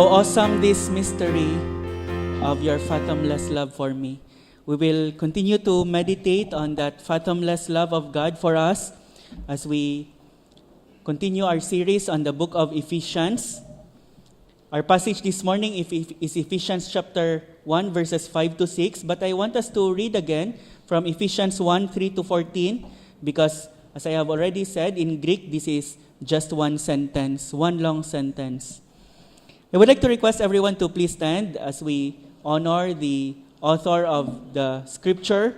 How awesome this mystery of your fathomless love for me. We will continue to meditate on that fathomless love of God for us as we continue our series on the book of Ephesians. Our passage this morning is Ephesians chapter 1 verses 5 to 6, but I want us to read again from Ephesians 1, 3 to 14 because as I have already said, in Greek, this is just one sentence, one long sentence. I would like to request everyone to please stand as we honor the author of the scripture,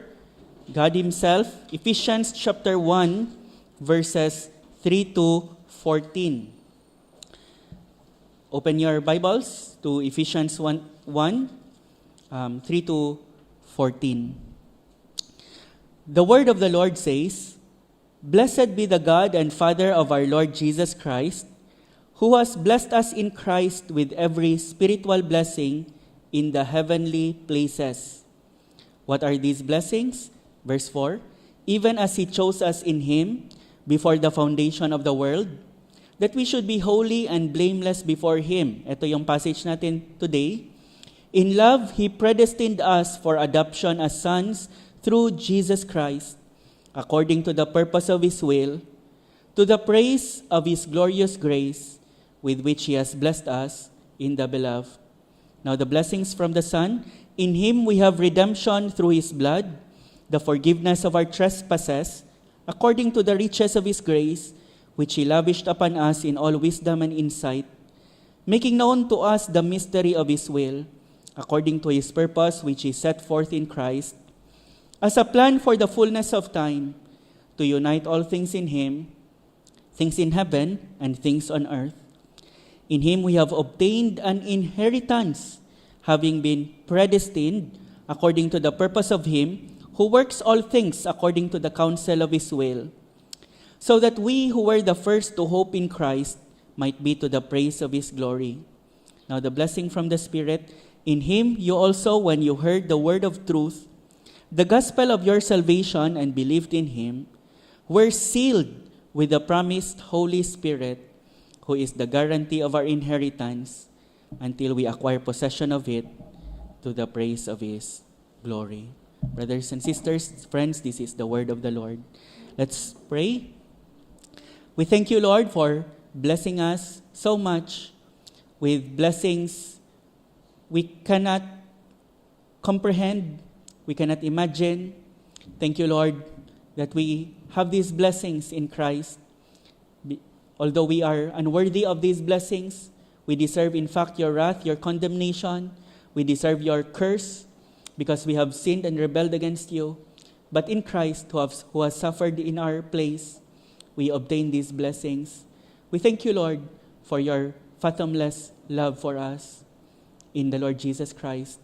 God Himself, Ephesians chapter 1, verses 3 to 14. Open your Bibles to Ephesians 1, 3 to 14. The word of the Lord says, "Blessed be the God and Father of our Lord Jesus Christ, who has blessed us in Christ with every spiritual blessing in the heavenly places." What are these blessings? Verse 4, "Even as He chose us in Him before the foundation of the world, that we should be holy and blameless before Him." Ito yung passage natin today. "In love, He predestined us for adoption as sons through Jesus Christ, according to the purpose of His will, to the praise of His glorious grace, with which He has blessed us in the Beloved." Now the blessings from the Son, "In Him we have redemption through His blood, the forgiveness of our trespasses, according to the riches of His grace, which He lavished upon us in all wisdom and insight, making known to us the mystery of His will, according to His purpose which He set forth in Christ, as a plan for the fullness of time, to unite all things in Him, things in heaven and things on earth. In Him we have obtained an inheritance, having been predestined according to the purpose of Him who works all things according to the counsel of His will, so that we who were the first to hope in Christ might be to the praise of His glory. Now the blessing from the Spirit, in Him you also, when you heard the word of truth, the gospel of your salvation, and believed in Him, were sealed with the promised Holy Spirit, who is the guarantee of our inheritance until we acquire possession of it to the praise of His glory." Brothers and sisters, friends, this is the word of the Lord. Let's pray. We thank you, Lord, for blessing us so much with blessings we cannot comprehend, we cannot imagine. Thank you, Lord, that we have these blessings in Christ. Although we are unworthy of these blessings, we deserve, in fact, your wrath, your condemnation. We deserve your curse because we have sinned and rebelled against you. But in Christ, who has suffered in our place, we obtain these blessings. We thank you, Lord, for your fathomless love for us in the Lord Jesus Christ.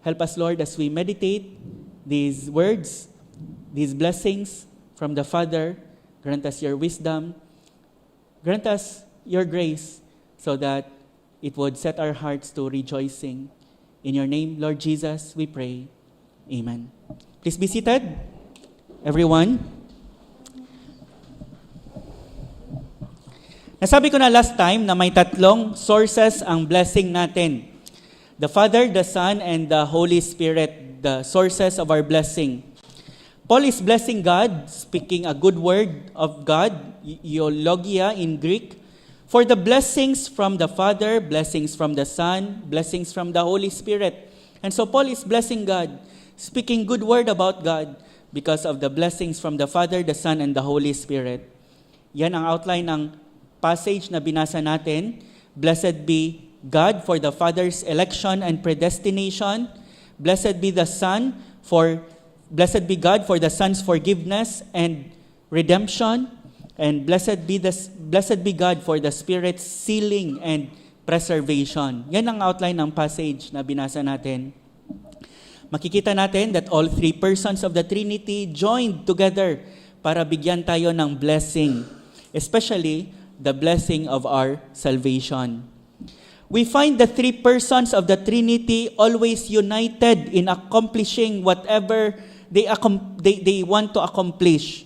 Help us, Lord, as we meditate these words, these blessings from the Father. Grant us your wisdom. Grant us your grace so that it would set our hearts to rejoicing. In your name, Lord Jesus, we pray. Amen. Please be seated, everyone. Nasabi ko na last time na may tatlong sources ang blessing natin. The Father, the Son, and the Holy Spirit, the sources of our blessing. Paul is blessing God, speaking a good word of God, eulogia in Greek, for the blessings from the Father, blessings from the Son, blessings from the Holy Spirit. And so Paul is blessing God, speaking good word about God because of the blessings from the Father, the Son, and the Holy Spirit. Yan ang outline ng passage na binasa natin. Blessed be God for the Father's election and predestination. Blessed be the Son Blessed be God for the Son's forgiveness and redemption. And blessed be God for the Spirit's sealing and preservation. Yan ang outline ng passage na binasa natin. Makikita natin that all three persons of the Trinity joined together para bigyan tayo ng blessing, especially the blessing of our salvation. We find the three persons of the Trinity always united in accomplishing whatever they want to accomplish.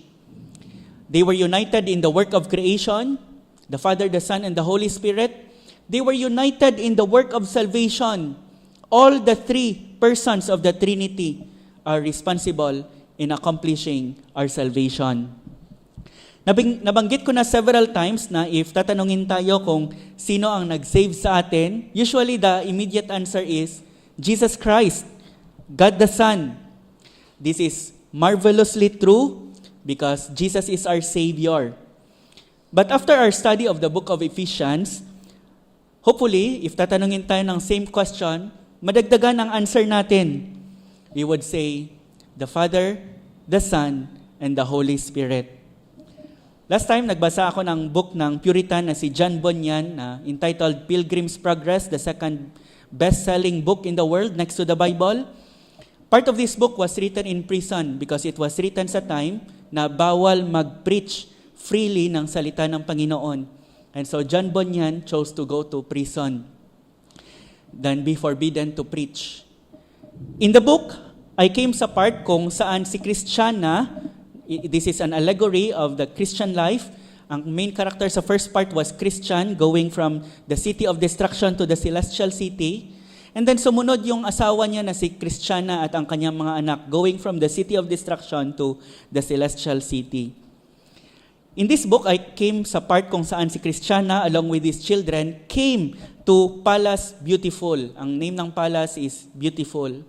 They were united in the work of creation, the Father, the Son, and the Holy Spirit. They were united in the work of salvation. All the three persons of the Trinity are responsible in accomplishing our salvation. Nabanggit ko na several times na if tatanungin tayo kung sino ang nag-save sa atin, usually the immediate answer is Jesus Christ, God the Son. This is marvelously true because Jesus is our Savior. But after our study of the book of Ephesians, hopefully, if tatanungin tayo ng same question, madagdagan ang answer natin. We would say, the Father, the Son, and the Holy Spirit. Last time, nagbasa ako ng book ng Puritan na si John Bunyan na entitled Pilgrim's Progress, the second best-selling book in the world next to the Bible. Part of this book was written in prison because it was written sa time na bawal mag-preach freely ng salita ng Panginoon. And so John Bunyan chose to go to prison than be forbidden to preach. In the book, I came sa part kung saan si Christiana, this is an allegory of the Christian life. Ang main character sa first part was Christian going from the city of destruction to the celestial city. And then sumunod yung asawa niya na si Christiana at ang kanyang mga anak going from the city of destruction to the celestial city. In this book, I came sa part kung saan si Christiana along with his children came to Palace Beautiful. Ang name ng palace is Beautiful.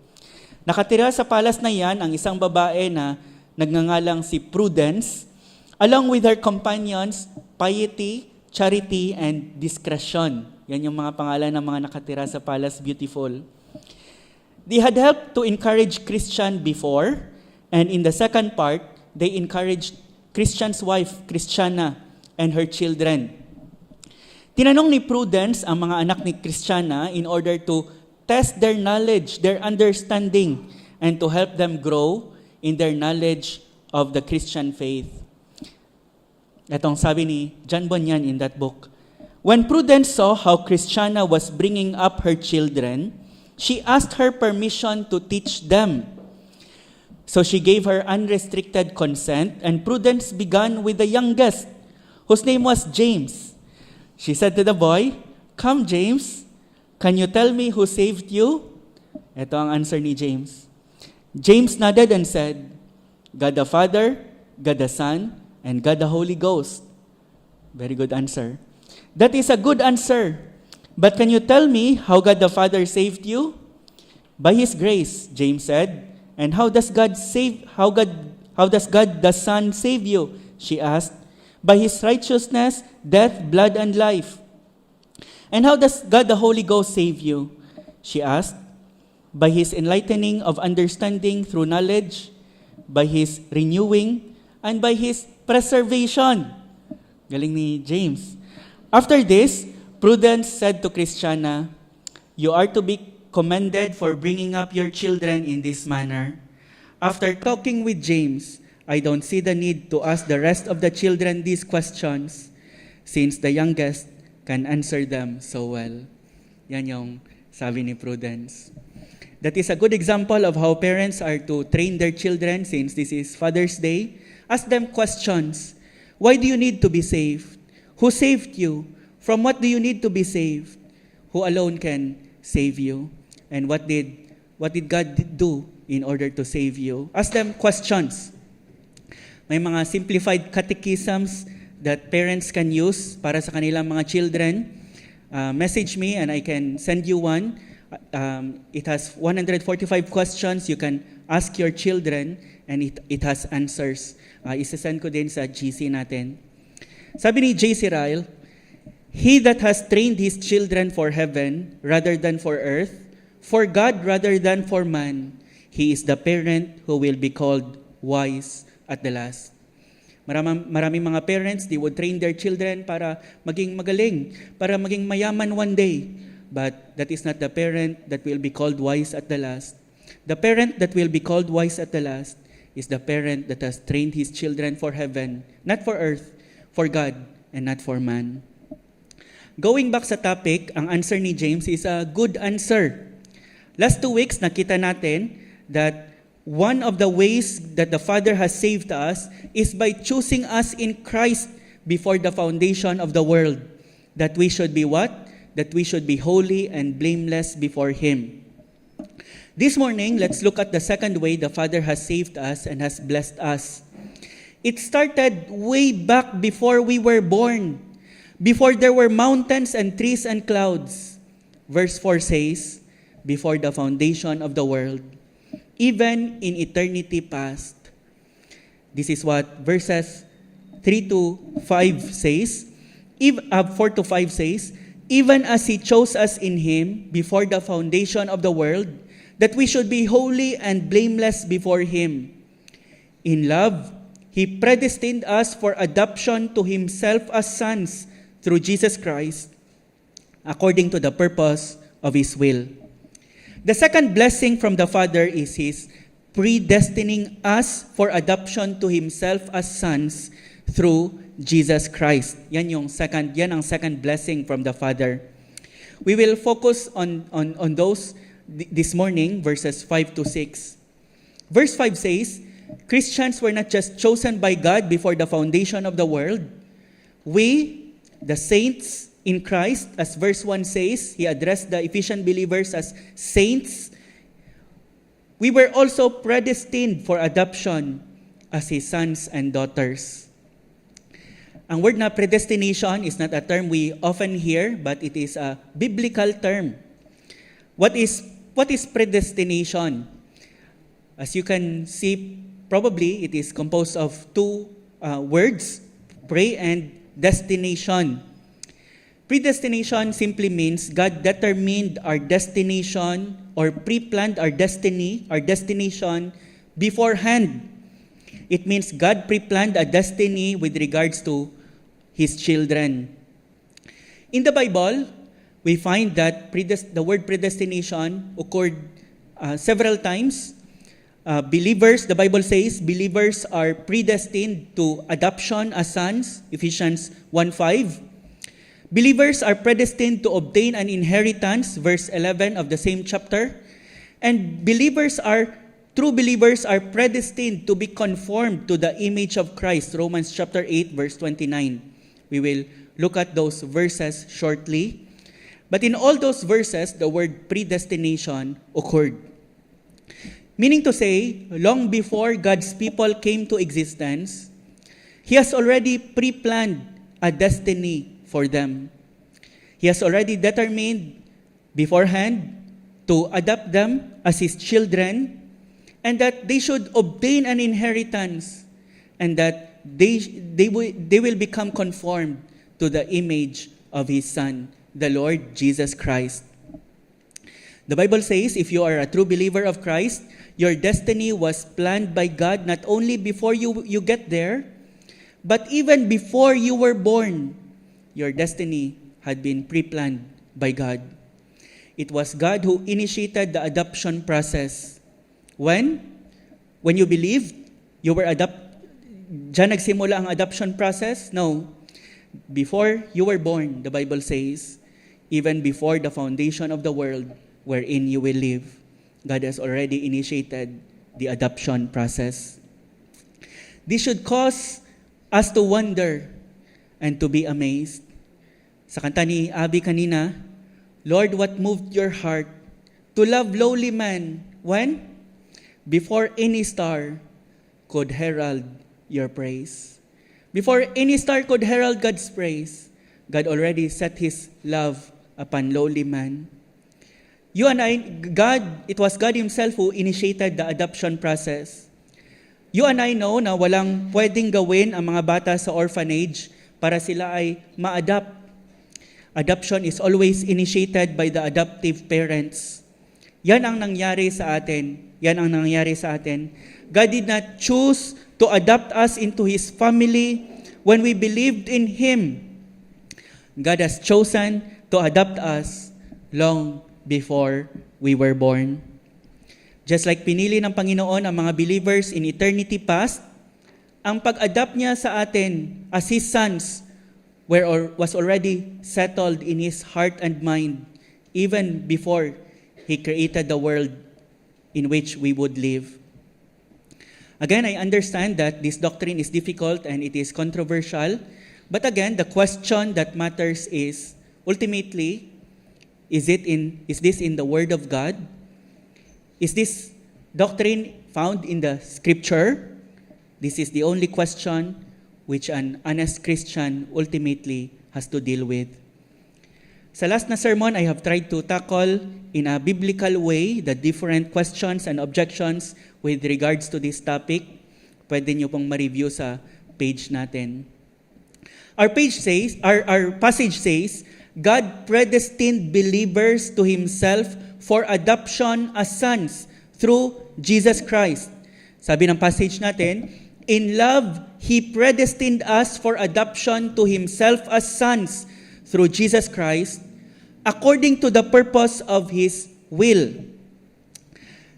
Nakatira sa palace na yan ang isang babae na nagngangalang si Prudence, along with her companions, Piety, Charity, and Discretion. Yan yung mga pangalan ng mga nakatira sa Palace Beautiful. They had helped to encourage Christian before, and in the second part, they encouraged Christian's wife, Christiana, and her children. Tinanong ni Prudence ang mga anak ni Christiana in order to test their knowledge, their understanding, and to help them grow in their knowledge of the Christian faith. Itong sabi ni John Bunyan in that book. When Prudence saw how Christiana was bringing up her children, she asked her permission to teach them. So she gave her unrestricted consent, and Prudence began with the youngest, whose name was James. She said to the boy, "Come, James, can you tell me who saved you?" Ito ang answer ni James. James nodded and said, "God the Father, God the Son, and God the Holy Ghost." Very good answer. That is a good answer. But can you tell me how God the Father saved you? By His grace, James said. And how does God the Son save you? She asked. By His righteousness, death, blood, and life. And how does God the Holy Ghost save you? She asked. By His enlightening of understanding through knowledge, by His renewing, and by His preservation. Galing ni James. After this, Prudence said to Christiana, "You are to be commended for bringing up your children in this manner. After talking with James, I don't see the need to ask the rest of the children these questions, since the youngest can answer them so well." Yan yung sabi ni Prudence. That is a good example of how parents are to train their children since this is Father's Day. Ask them questions. Why do you need to be saved? Who saved you? From what do you need to be saved? Who alone can save you? And what did God do in order to save you? Ask them questions. May mga simplified catechisms that parents can use para sa kanilang mga children. Message me and I can send you one. It has 145 questions you can ask your children and it has answers. Isasend ko din sa GC natin. Sabi ni J.C. Ryle, "He that has trained his children for heaven rather than for earth, for God rather than for man, he is the parent who will be called wise at the last." Maraming mga parents, they would train their children para maging magaling, para maging mayaman one day. But that is not the parent that will be called wise at the last. The parent that will be called wise at the last is the parent that has trained his children for heaven, not for earth, for God, and not for man. Going back sa topic, ang answer ni James is a good answer. Last 2 weeks, nakita natin that one of the ways that the Father has saved us is by choosing us in Christ before the foundation of the world. That we should be what? that we should be holy and blameless before Him. This morning, let's look at the second way the Father has saved us and has blessed us. It started way back before we were born, before there were mountains and trees and clouds. Verse 4 says, before the foundation of the world, even in eternity past. This is what verses 3 to 5 says, 4 to 5 says, even as He chose us in Him before the foundation of the world, that we should be holy and blameless before Him. In love, He predestined us for adoption to Himself as sons through Jesus Christ, according to the purpose of His will. The second blessing from the Father is His predestining us for adoption to Himself as sons through Jesus Christ. Yan ang second blessing from the Father. We will focus on those this morning, verses 5 to 6. Verse 5 says, Christians were not just chosen by God before the foundation of the world. We, the saints in Christ, as verse 1 says, he addressed the Ephesian believers as saints. We were also predestined for adoption as His sons and daughters. Ang word na predestination is not a term we often hear, but it is a biblical term. What is predestination? As you can see, probably it is composed of two words, pre and destination. Predestination simply means God determined our destination or pre-planned our destination beforehand. It means God pre-planned a destiny with regards to His children. In the Bible, we find that the word predestination occurred several times. The Bible says, believers are predestined to adoption as sons, Ephesians 1:5. Believers are predestined to obtain an inheritance, verse 11 of the same chapter. And true believers are predestined to be conformed to the image of Christ, Romans chapter 8, verse 29. We will look at those verses shortly. But in all those verses, the word predestination occurred. Meaning to say, long before God's people came to existence, He has already pre-planned a destiny for them. He has already determined beforehand to adopt them as His children, and that they should obtain an inheritance, and that they will become conformed to the image of His Son, the Lord Jesus Christ. The Bible says, if you are a true believer of Christ, your destiny was planned by God not only before you get there, but even before you were born, your destiny had been pre-planned by God. It was God who initiated the adoption process. When you believed, you were diyan nagsimula ang adoption process? No. Before you were born, the Bible says, even before the foundation of the world wherein you will live, God has already initiated the adoption process. This should cause us to wonder and to be amazed. Sa kanta ni Abby kanina, Lord, what moved your heart to love lowly man when? Before any star could herald your praise. Before any star could herald God's praise, God already set His love upon lowly man. You and I, it was God Himself who initiated the adoption process. You and I know na walang pwedeng gawin ang mga bata sa orphanage para sila ay ma-adopt. Adoption is always initiated by the adoptive parents. Yan ang nangyari sa atin. God did not choose to adopt us into His family when we believed in Him. God has chosen to adopt us long before we were born. Just like pinili ng Panginoon ang mga believers in eternity past, ang pag-adopt niya sa atin as His sons was already settled in His heart and mind even before He created the world in which we would live. Again, I understand that this doctrine is difficult and it is controversial, but again, the question that matters is, ultimately, Is this in the Word of God? Is this doctrine found in the Scripture? This is the only question which an honest Christian ultimately has to deal with. Sa last na sermon, I have tried to tackle in a biblical way the different questions and objections with regards to this topic. Pwede nyo pong ma-review sa page natin. Our passage says, God predestined believers to Himself for adoption as sons through Jesus Christ. Sabi ng passage natin, in love, He predestined us for adoption to Himself as sons through Jesus Christ, according to the purpose of His will.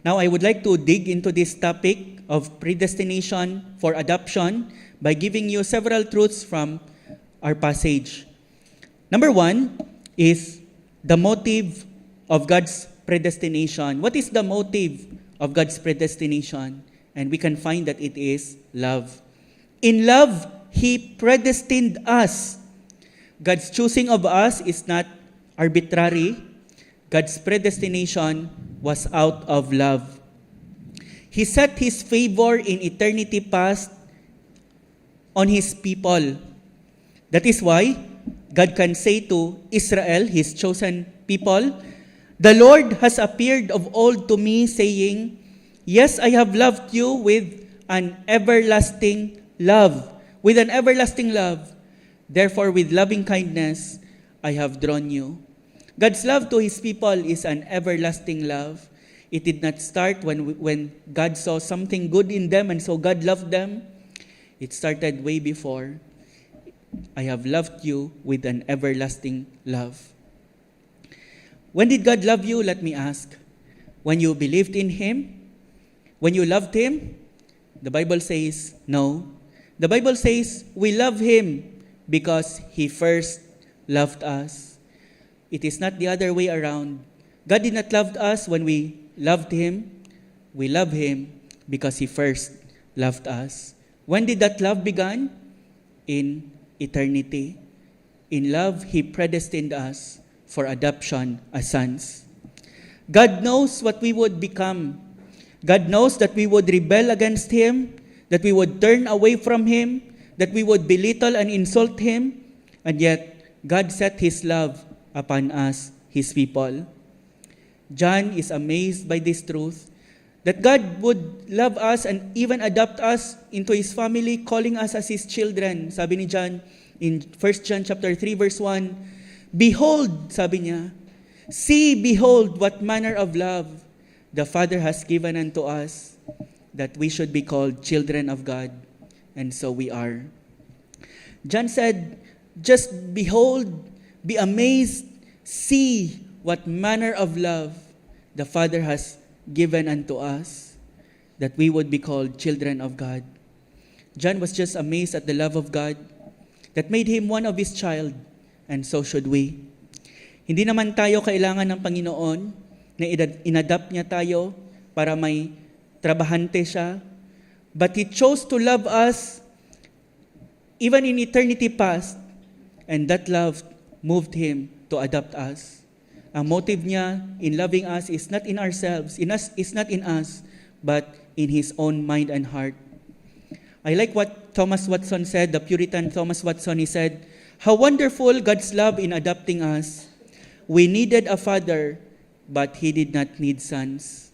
Now, I would like to dig into this topic of predestination for adoption by giving you several truths from our passage. Number one is the motive of God's predestination. What is the motive of God's predestination? And we can find that it is love. In love, He predestined us. God's choosing of us is not arbitrary. God's predestination was out of love. He set His favor in eternity past on His people. That is why God can say to Israel, His chosen people, the Lord has appeared of old to me, saying, yes, I have loved you with an everlasting love. With an everlasting love. Therefore, with loving kindness, I have drawn you. God's love to His people is an everlasting love. It did not start when God saw something good in them and so God loved them. It started way before. I have loved you with an everlasting love. When did God love you? Let me ask. When you believed in Him? When you loved Him? The Bible says no. The Bible says we love Him because He first loved us. It is not the other way around. God did not love us when we loved Him. We love Him because He first loved us. When did that love begin? In eternity. In love, He predestined us for adoption as sons. God knows what we would become. God knows that we would rebel against Him, that we would turn away from Him, that we would belittle and insult Him, and yet God set His love upon us, His people. John is amazed by this truth, that God would love us and even adopt us into His family, calling us as His children. Sabi ni John in 1 John chapter 3 verse 1, behold, sabi niya, see, behold, what manner of love the Father has given unto us, that we should be called children of God. And so we are. John said, just behold, be amazed, see what manner of love the Father has given unto us, that we would be called children of God. John was just amazed at the love of God that made him one of His child, and so should we. Hindi naman tayo kailangan ng Panginoon na inadapt niya tayo para may trabahante siya, but He chose to love us even in eternity past, and that love moved Him to adopt us. Ang motive niya in loving us is not in ourselves, is not in us, but in His own mind and heart. I like what Thomas Watson said, the Puritan Thomas Watson. He said, how wonderful God's love in adopting us. We needed a father, but He did not need sons.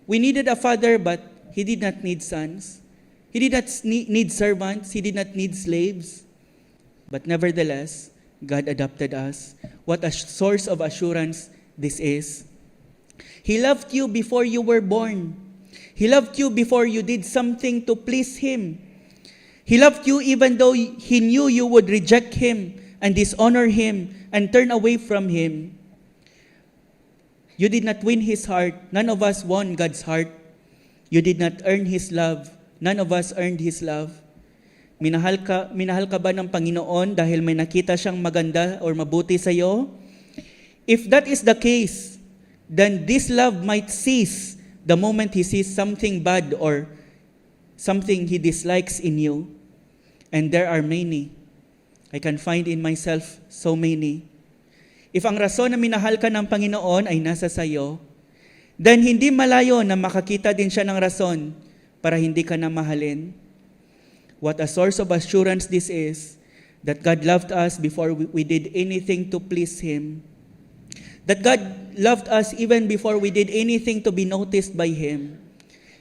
We needed a father, but He did not need sons. He did not need servants. He did not need slaves. But nevertheless, God adopted us. What a source of assurance this is. He loved you before you were born. He loved you before you did something to please Him. He loved you even though He knew you would reject Him and dishonor Him and turn away from Him. You did not win His heart. None of us won God's heart. You did not earn His love. None of us earned His love. Minahal ka ba ng Panginoon dahil may nakita siyang maganda or mabuti sa iyo? If that is the case, then this love might cease the moment He sees something bad or something He dislikes in you. And there are many. I can find in myself so many. If ang rason na minahal ka ng Panginoon ay nasa sayo, then hindi malayo na makakita din siya ng rason para hindi ka na mahalin. What a source of assurance this is, that God loved us before we did anything to please Him. That God loved us even before we did anything to be noticed by Him.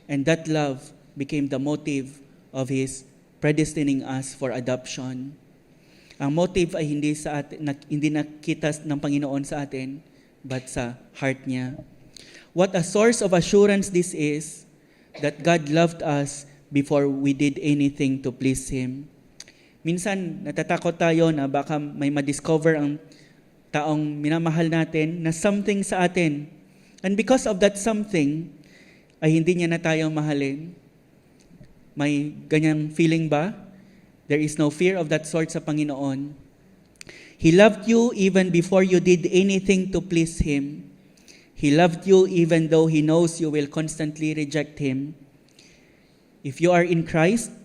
And that love became the motive of His predestining us for adoption. Ang motive ay hindi nakita ng Panginoon sa atin, but sa heart niya. What a source of assurance this is, that God loved us before we did anything to please Him. Minsan, natatakot tayo na baka may madiscover ang taong minamahal natin na something sa atin. And because of that something, ay hindi niya na tayong mahalin. May ganyang feeling ba? There is no fear of that sort sa Panginoon. He loved you even before you did anything to please Him. He loved you even though He knows you will constantly reject Him. If you are in Christ,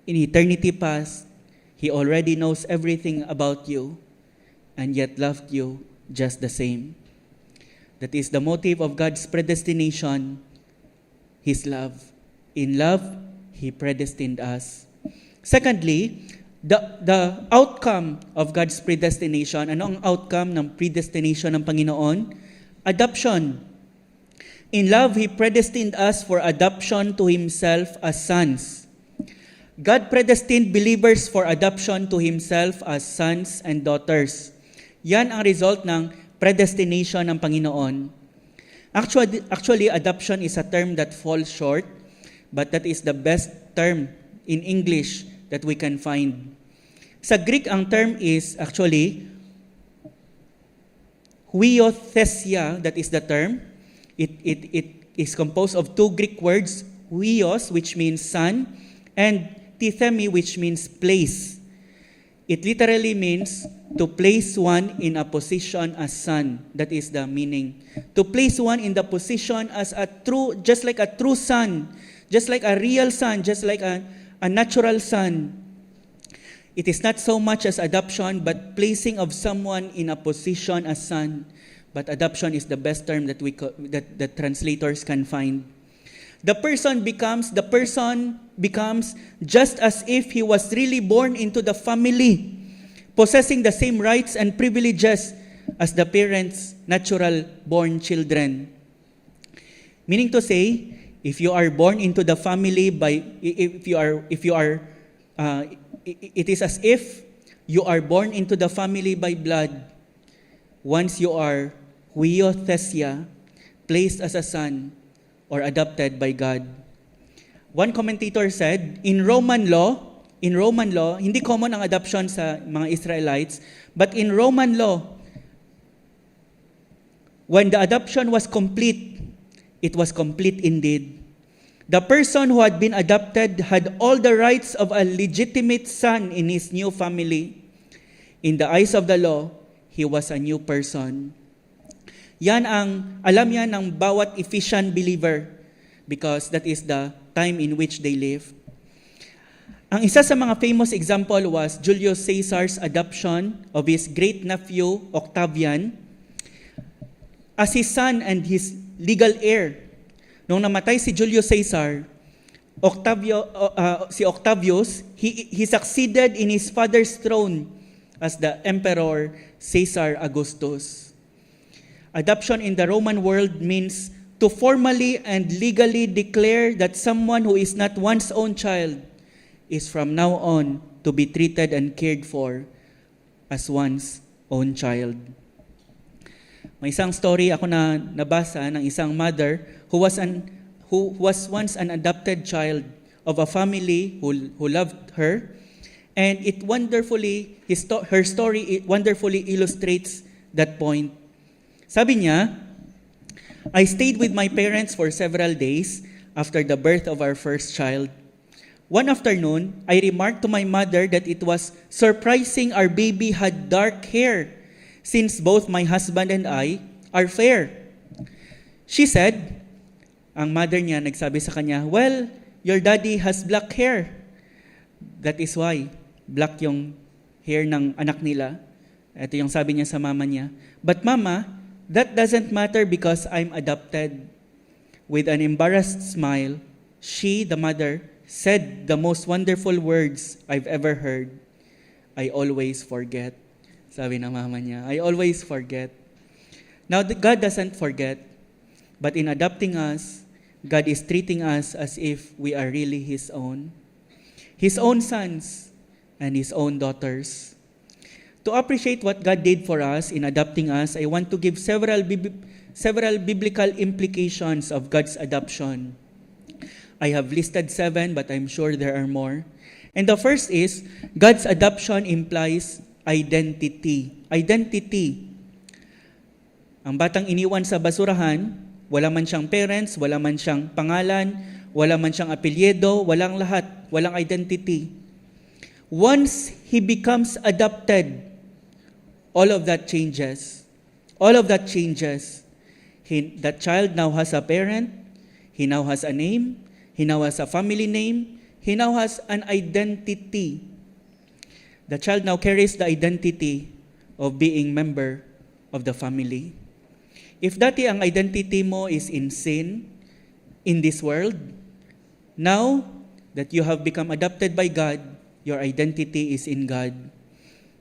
in eternity past, He already knows everything about you and yet loved you just the same. That is the motive of God's predestination, His love. In love, He predestined us. Secondly, the outcome of God's predestination. Ano ang outcome ng predestination ng Panginoon? Adoption. In love, He predestined us for adoption to Himself as sons. God predestined believers for adoption to Himself as sons and daughters. Yan ang result ng predestination ng Panginoon. Actually, adoption is a term that falls short, but that is the best term in English that we can find. Sa Greek, ang term is actually huiothesia, that is the term. It is composed of two Greek words, huios, which means son, and tithemi, which means place. It literally means to place one in a position as son. That is the meaning. To place one in the position as just like a true son, just like a real son, just like a natural son. It is not so much as adoption, but placing of someone in a position as son. But adoption is the best term that the translators can find. The person becomes just as if he was really born into the family, possessing the same rights and privileges as the parents' natural born children. Meaning to say, if you are born into the family it is as if you are born into the family by blood. Once you are huiothesia, placed as a son or adopted by God. One commentator said, in Roman law, hindi common ang adoption sa mga Israelites, but in Roman law, when the adoption was complete, it was complete indeed. The person who had been adopted had all the rights of a legitimate son in his new family. In the eyes of the law, he was a new person. Alam yan ng bawat Ephesian believer because that is the time in which they live. Ang isa sa mga famous example was Julius Caesar's adoption of his great-nephew Octavian as his son and his legal heir. Nung namatay si Julius Caesar, si Octavius, he succeeded in his father's throne as the Emperor Caesar Augustus. Adoption in the Roman world means to formally and legally declare that someone who is not one's own child is from now on to be treated and cared for as one's own child. May isang story ako na nabasa ng isang mother who was once an adopted child of a family who loved her, and her story wonderfully illustrates that point. Sabi niya, I stayed with my parents for several days after the birth of our first child. One afternoon, I remarked to my mother that it was surprising our baby had dark hair, since both my husband and I are fair. She said, ang mother niya nagsabi sa kanya, well, your daddy has black hair. That is why black yung hair ng anak nila. Ito yung sabi niya sa mama niya, "But mama, that doesn't matter because I'm adopted." With an embarrassed smile, she, the mother, said the most wonderful words I've ever heard. "I always forget." Sabi ng mama niya, "I always forget." Now, God doesn't forget, but in adopting us, God is treating us as if we are really His own sons and His own daughters. To appreciate what God did for us in adopting us, I want to give several biblical implications of God's adoption. I have listed 7, but I'm sure there are more. And the first is, God's adoption implies identity. Identity. Ang batang iniwan sa basurahan, wala man siyang parents, wala man siyang pangalan, wala man siyang apelyido, walang lahat, walang identity. Once he becomes adopted, all of that changes. All of that changes. That child now has a parent, he now has a name, he now has a family name, he now has an identity. The child now carries the identity of being member of the family. If dati ang identity mo is in sin, in this world, now that you have become adopted by God, your identity is in God.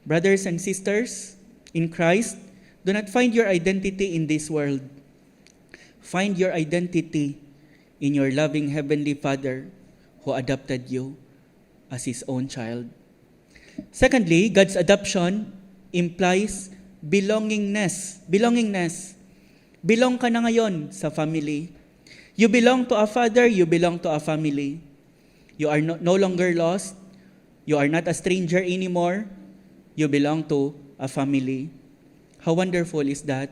Brothers and sisters, in Christ, do not find your identity in this world. Find your identity in your loving Heavenly Father who adopted you as His own child. Secondly, God's adoption implies belongingness. Belongingness. Belong ka na ngayon sa family. You belong to a father, you belong to a family. You are no longer lost. You are not a stranger anymore. You belong to a family. How wonderful is that?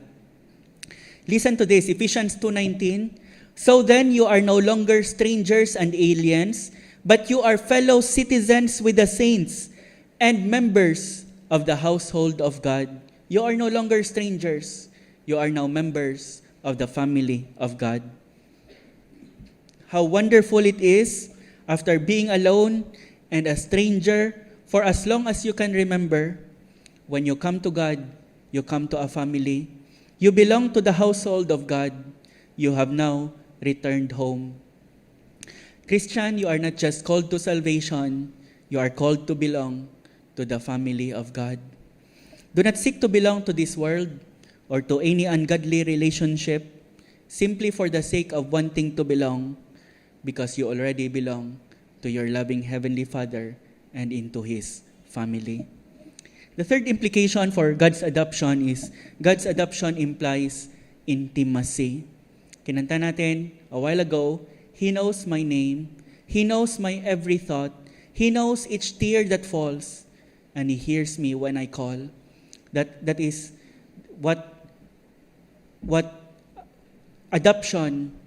Listen to this, Ephesians 2:19. "So then you are no longer strangers and aliens, but you are fellow citizens with the saints and members of the household of God." You are no longer strangers. You are now members of the family of God. How wonderful it is, after being alone and a stranger for as long as you can remember, when you come to God, you come to a family. You belong to the household of God. You have now returned home. Christian, you are not just called to salvation, you are called to belong to the family of God. Do not seek to belong to this world or to any ungodly relationship simply for the sake of wanting to belong, because you already belong to your loving Heavenly Father and into His family. The third implication for God's adoption is God's adoption implies intimacy. Kinanta natin a while ago, He knows my name, He knows my every thought, He knows each tear that falls, and He hears me when I call. That is what adoption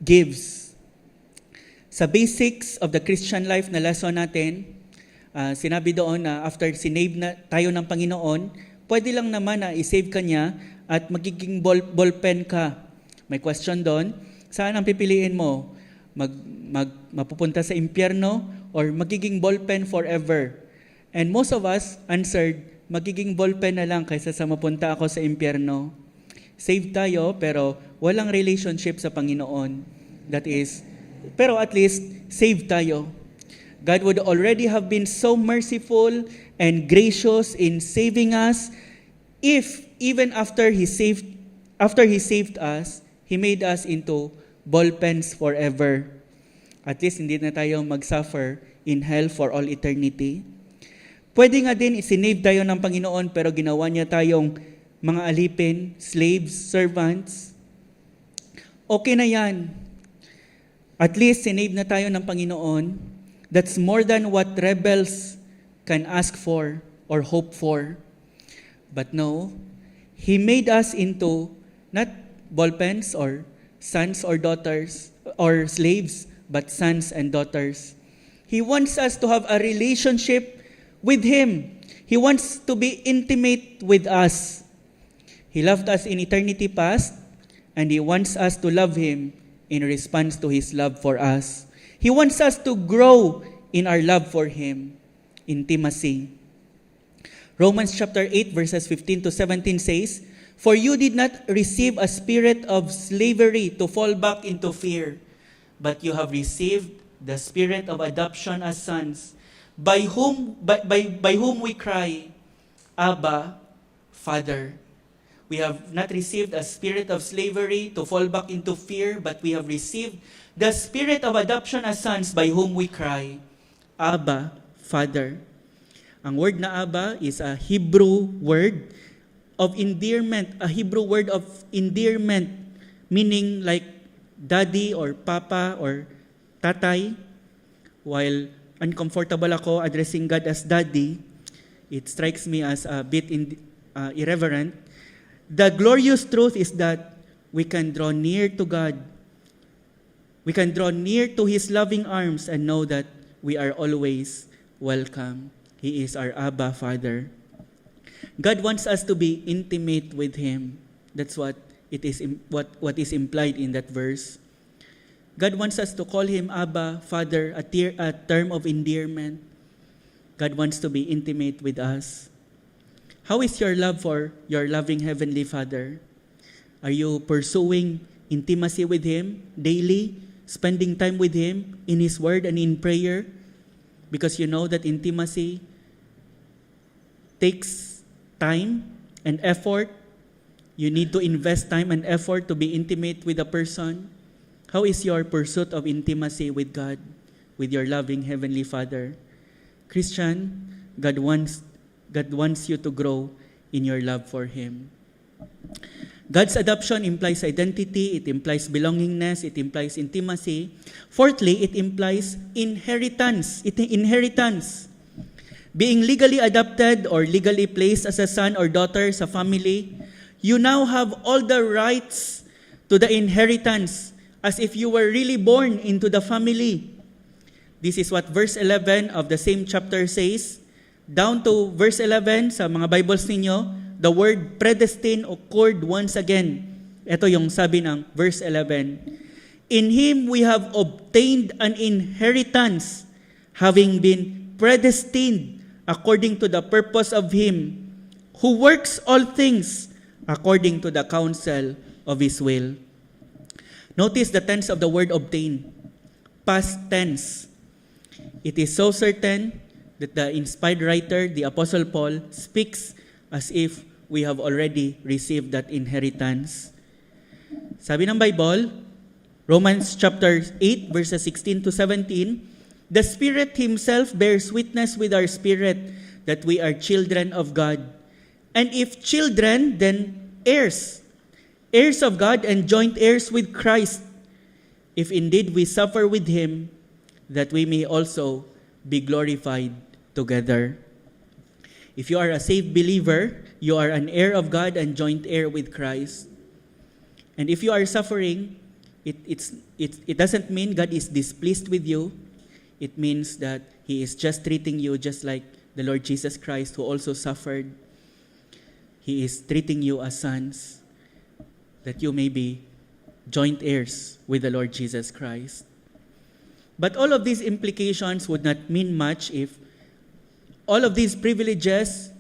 gives. Sa basics of the Christian life na lesson natin, sinabi doon na after sinave na tayo ng Panginoon, pwede lang naman na isave ka niya at magiging ballpen ka. May question doon, saan ang pipiliin mo? Mapupunta sa impyerno or magiging ballpen forever? And most of us answered, magiging ballpen na lang kaysa sa mapunta ako sa impyerno. Save tayo pero walang relationship sa Panginoon. That is, pero at least save tayo. God would already have been so merciful and gracious in saving us if even after He saved us, He made us into ballpens forever. At least hindi na tayo mag-suffer in hell for all eternity. Pwede nga din isinave tayo ng Panginoon pero ginawa niya tayong mga alipin, slaves, servants. Okay na yan. At least sinave na tayo ng Panginoon. That's more than what rebels can ask for or hope for. But no, He made us into not ballpens or sons or daughters or slaves, but sons and daughters. He wants us to have a relationship with Him. He wants to be intimate with us. He loved us in eternity past, and He wants us to love Him in response to His love for us. He wants us to grow in our love for Him. Intimacy. Romans chapter 8 verses 15 to 17 says, "For you did not receive a spirit of slavery to fall back into fear, but you have received the spirit of adoption as sons, by whom we cry, Abba, Father." We have not received a spirit of slavery to fall back into fear, but we have received the spirit of adoption as sons, by whom we cry, Abba, Father. Ang word na Abba is a Hebrew word of endearment, meaning like daddy or papa or tatay. While uncomfortable ako addressing God as daddy, it strikes me as a bit irreverent. The glorious truth is that we can draw near to God. We can draw near to His loving arms and know that we are always welcome. He is our Abba Father. God wants us to be intimate with Him. That's what it is. What is implied in that verse. God wants us to call Him Abba Father, a term of endearment. God wants to be intimate with us. How is your love for your loving Heavenly Father? Are you pursuing intimacy with Him daily, spending time with Him in His Word and in prayer? Because you know that intimacy takes time and effort. You need to invest time and effort to be intimate with a person. How is your pursuit of intimacy with God, with your loving Heavenly Father? Christian, God wants you to grow in your love for Him. God's adoption implies identity, it implies belongingness, it implies intimacy. Fourthly, it implies inheritance. Being legally adopted or legally placed as a son or daughter sa family, you now have all the rights to the inheritance as if you were really born into the family. This is what verse 11 of the same chapter says. Down to verse 11 sa mga Bibles ninyo, the word predestined occurred once again. Ito yung sabi ng verse 11. In Him we have obtained an inheritance, having been predestined according to the purpose of Him who works all things according to the counsel of His will. Notice the tense of the word obtain. Past tense. It is so certain that the inspired writer, the Apostle Paul, speaks as if we have already received that inheritance. Sabi ng Bible, Romans chapter 8, verses 16 to 17, the Spirit Himself bears witness with our spirit that we are children of God. And if children, then heirs. Heirs of God and joint heirs with Christ. If indeed we suffer with Him, that we may also be glorified together. If you are a saved believer, you are an heir of God and joint heir with Christ. And if you are suffering, it doesn't mean God is displeased with you. It means that He is just treating you just like the Lord Jesus Christ, who also suffered. He is treating you as sons, that you may be joint heirs with the Lord Jesus Christ. But all of these implications would not mean much if all of these privileges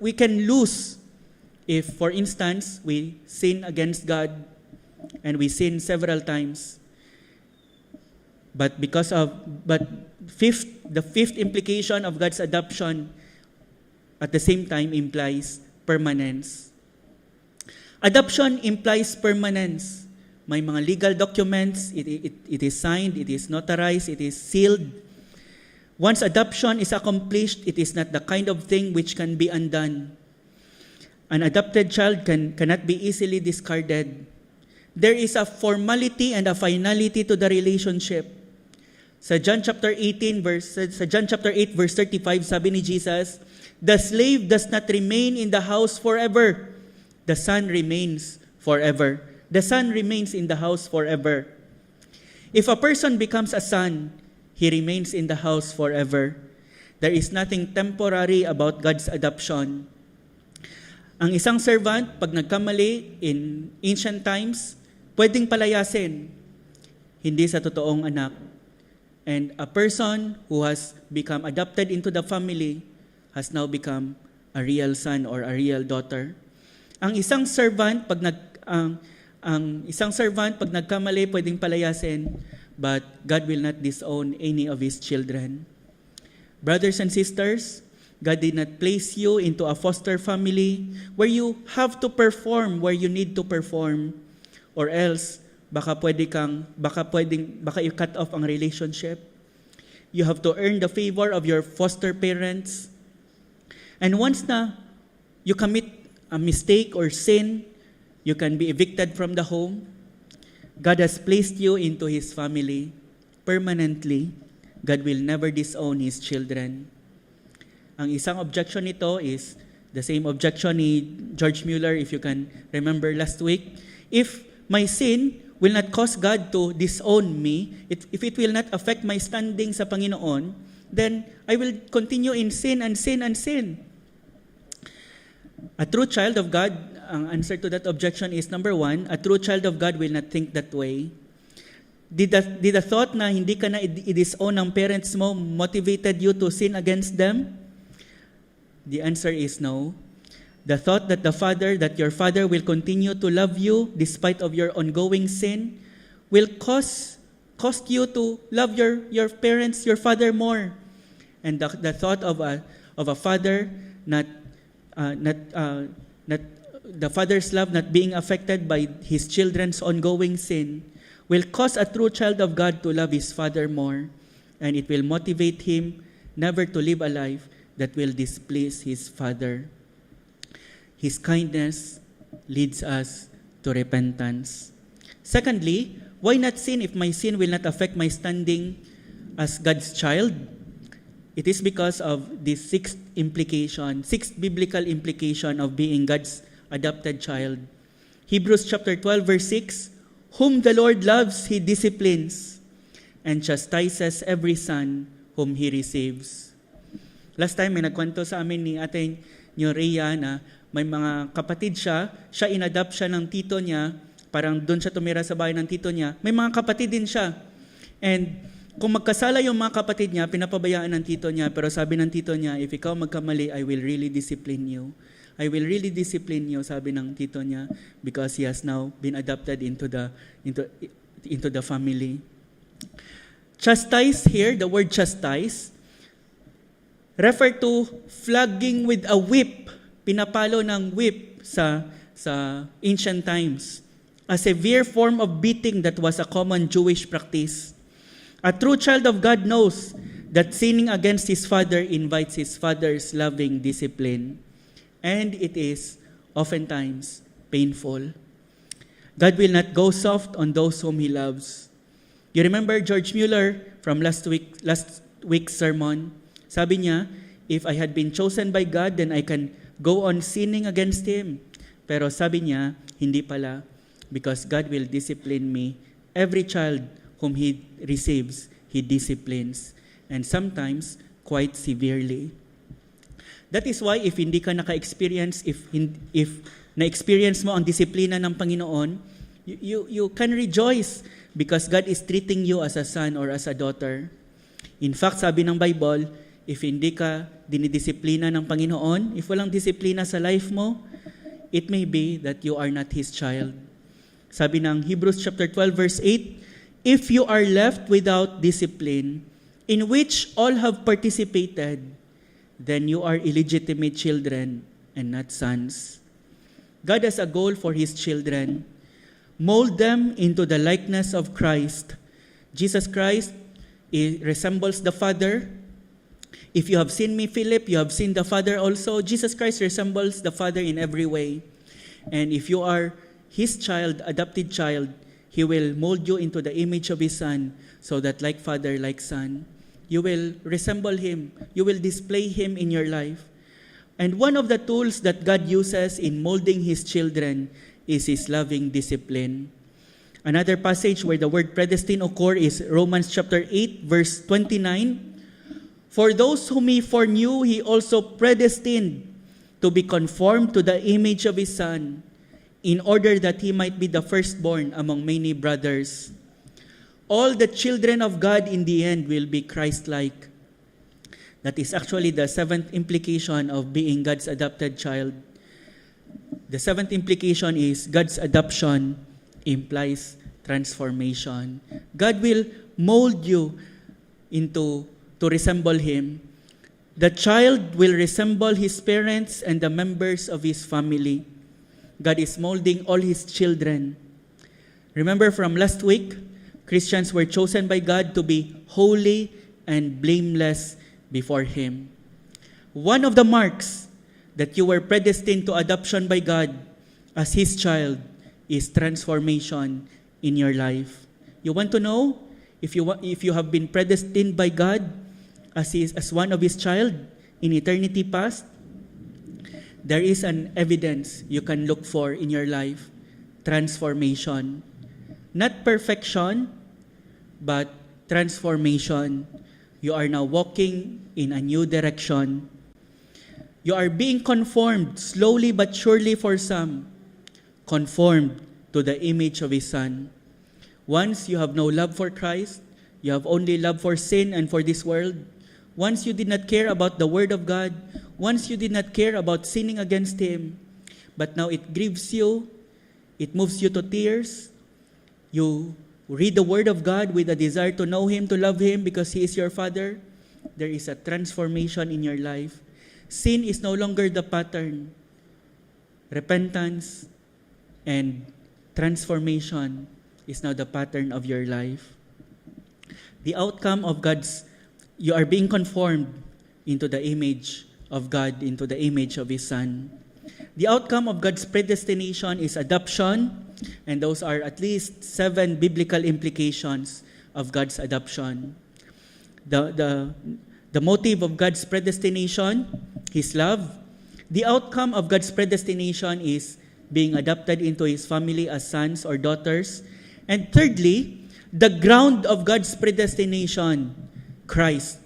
we can lose if, for instance, we sin against God and we sin several times. But the fifth implication of God's adoption at the same time implies permanence. Adoption implies permanence. May mga legal documents, it is signed, it is notarized, it is sealed. Once adoption is accomplished, it is not the kind of thing which can be undone. An adopted child cannot be easily discarded. There is a formality and a finality to the relationship. Sa John chapter 8 verse 35, sabi ni Jesus, the slave does not remain in the house forever. The son remains forever. The son remains in the house forever. If a person becomes a son, he remains in the house forever. There is nothing temporary about God's adoption. Ang isang servant, pag nagkamali in ancient times, pwedeng palayasin, hindi sa totoong anak. And a person who has become adopted into the family has now become a real son or a real daughter. Ang isang servant ang isang servant pag nagkamali pwedeng palayasin, but God will not disown any of His children. Brothers and sisters, God did not place you into a foster family where you have to perform where you need to perform, or else baka i-cut off ang relationship. You have to earn the favor of your foster parents. And once na you commit a mistake or sin, you can be evicted from the home. God has placed you into His family permanently. God will never disown His children. Ang isang objection nito is the same objection ni George Mueller, if you can remember last week. If my sin will not cause God to disown me, if it will not affect my standing sa Panginoon, then I will continue in sin and sin and sin. A true child of God, ang answer to that objection is, number one, a true child of God will not think that way. Did the thought na hindi ka na i-disown ng parents mo motivated you to sin against them? The answer is no. The thought that your father will continue to love you despite of your ongoing sin will cost you to love your parents, your father more. And the thought of a father the father's love not being affected by his children's ongoing sin will cause a true child of God to love his father more, and it will motivate him never to live a life that will displease his father. His kindness leads us to repentance. Secondly, why not sin if my sin will not affect my standing as God's child? It is because of the sixth biblical implication of being God's adopted child. Hebrews chapter 12 verse 6, whom the Lord loves, He disciplines, and chastises every son whom He receives. Last time, may nagkwento sa amin ni Ate Rhea na may mga kapatid siya inadapt siya ng tito niya, parang doon siya tumira sa bahay ng tito niya. May mga kapatid din siya. And kung magkasala yung mga kapatid niya, pinapabayaan ng tito niya, pero sabi ng tito niya, if ikaw magkamali, I will really discipline you. I will really discipline you, sabi ng tito niya, because he has now been adopted into the family. Chastise here, the word chastise, refer to flogging with a whip, pinapalo ng whip sa ancient times, a severe form of beating that was a common Jewish practice. A true child of God knows that sinning against his father invites his father's loving discipline. And it is oftentimes painful. God will not go soft on those whom He loves. You remember George Mueller from last week's sermon? Sabi niya, if I had been chosen by God, then I can go on sinning against Him. Pero sabi niya, hindi pala, because God will discipline me. Every child whom He receives, He disciplines, and sometimes quite severely. That is why if hindi ka naka-experience, if na-experience mo ang disiplina ng Panginoon, you can rejoice because God is treating you as a son or as a daughter. In fact, sabi ng Bible, if hindi ka dinidisiplina ng Panginoon, if walang disiplina sa life mo, it may be that you are not His child. Sabi ng Hebrews chapter 12 verse 8, if you are left without discipline, in which all have participated, then you are illegitimate children and not sons. God has a goal for His children. Mold them into the likeness of Christ. Jesus Christ resembles the Father. If you have seen me, Philip, you have seen the Father also. Jesus Christ resembles the Father in every way. And if you are His child, adopted child, He will mold you into the image of His Son, so that like Father, like Son, you will resemble Him. You will display Him in your life. And one of the tools that God uses in molding His children is His loving discipline. Another passage where the word predestine occurs is Romans chapter 8, verse 29. For those whom He foreknew, He also predestined to be conformed to the image of His Son, in order that He might be the firstborn among many brothers. All the children of God in the end will be Christ-like. That is actually the seventh implication of being God's adopted child. The seventh implication is God's adoption implies transformation. God will mold you to resemble Him. The child will resemble his parents and the members of his family. God is molding all His children. Remember from last week, Christians were chosen by God to be holy and blameless before Him. One of the marks that you were predestined to adoption by God as His child is transformation in your life. You want to know if you have been predestined by God as one of His child in eternity past? There is an evidence you can look for in your life: transformation. Not perfection, but transformation. You are now walking in a new direction. You are being conformed, slowly but surely for some, conformed to the image of His Son. Once you have no love for Christ, you have only love for sin and for this world. Once you did not care about the Word of God, once you did not care about sinning against Him, but now it grieves you, it moves you to tears. You read the Word of God with a desire to know Him, to love Him because He is your Father. There is a transformation in your life. Sin is no longer the pattern. Repentance and transformation is now the pattern of your life. The outcome of you are being conformed into the image of God, into the image of His Son. The outcome of God's predestination is adoption, and those are at least 7 biblical implications of God's adoption. The motive of God's predestination, His love. The outcome of God's predestination is being adopted into His family as sons or daughters. And thirdly, the ground of God's predestination, Christ.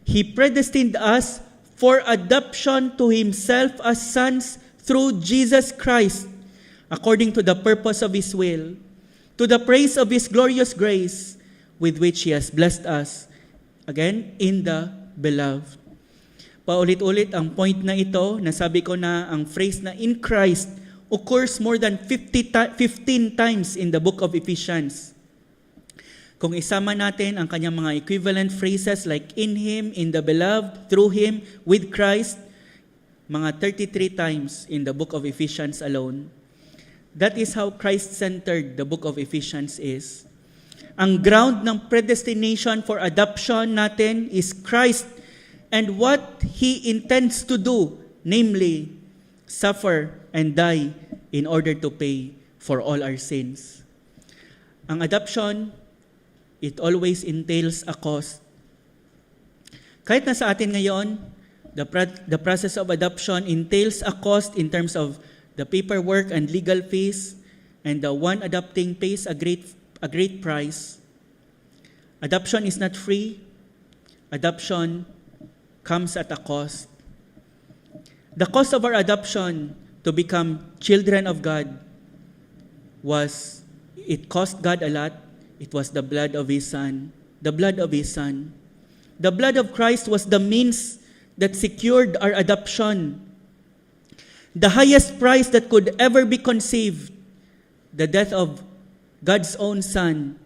He predestined us for adoption to Himself as sons through Jesus Christ, according to the purpose of His will, to the praise of His glorious grace, with which He has blessed us, again, in the Beloved. Paulit-ulit ang point na ito, nasabi ko na ang phrase na in Christ occurs more than 15 times in the book of Ephesians. Kung isama natin ang kanyang mga equivalent phrases like in Him, in the Beloved, through Him, with Christ, mga 33 times in the book of Ephesians alone. That is how Christ-centered the book of Ephesians is. Ang ground ng predestination for adoption natin is Christ and what He intends to do, namely, suffer and die in order to pay for all our sins. Ang adoption, it always entails a cost. Kahit na sa atin ngayon, the process of adoption entails a cost in terms of the paperwork and legal fees, and the one adopting pays a great price. Adoption is not free. Adoption comes at a cost. The cost of our adoption to become children of God it cost God a lot. It was the blood of His Son. The blood of His Son. The blood of Christ was the means that secured our adoption. The highest price that could ever be conceived, the death of God's own Son,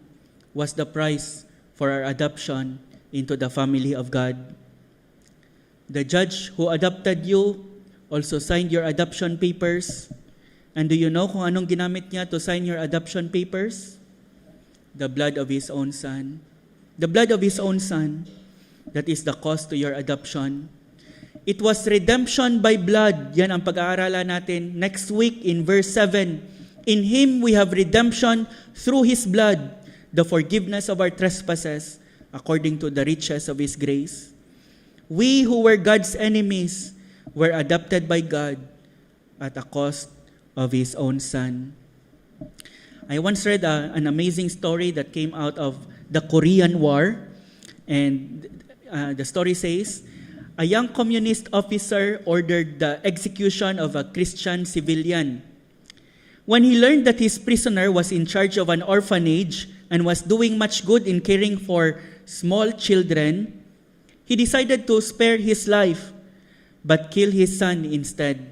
was the price for our adoption into the family of God. The judge who adopted you also signed your adoption papers. And do you know kung anong ginamit niya to sign your adoption papers? The blood of His own Son. The blood of His own Son. That is the cost to your adoption. It was redemption by blood. Yan ang pag-aaralan natin next week in verse 7. In Him we have redemption through His blood, the forgiveness of our trespasses, according to the riches of His grace. We who were God's enemies were adopted by God at a cost of His own Son. I once read an amazing story that came out of the Korean War, and the story says, a young communist officer ordered the execution of a Christian civilian. When he learned that his prisoner was in charge of an orphanage and was doing much good in caring for small children, he decided to spare his life, but kill his son instead.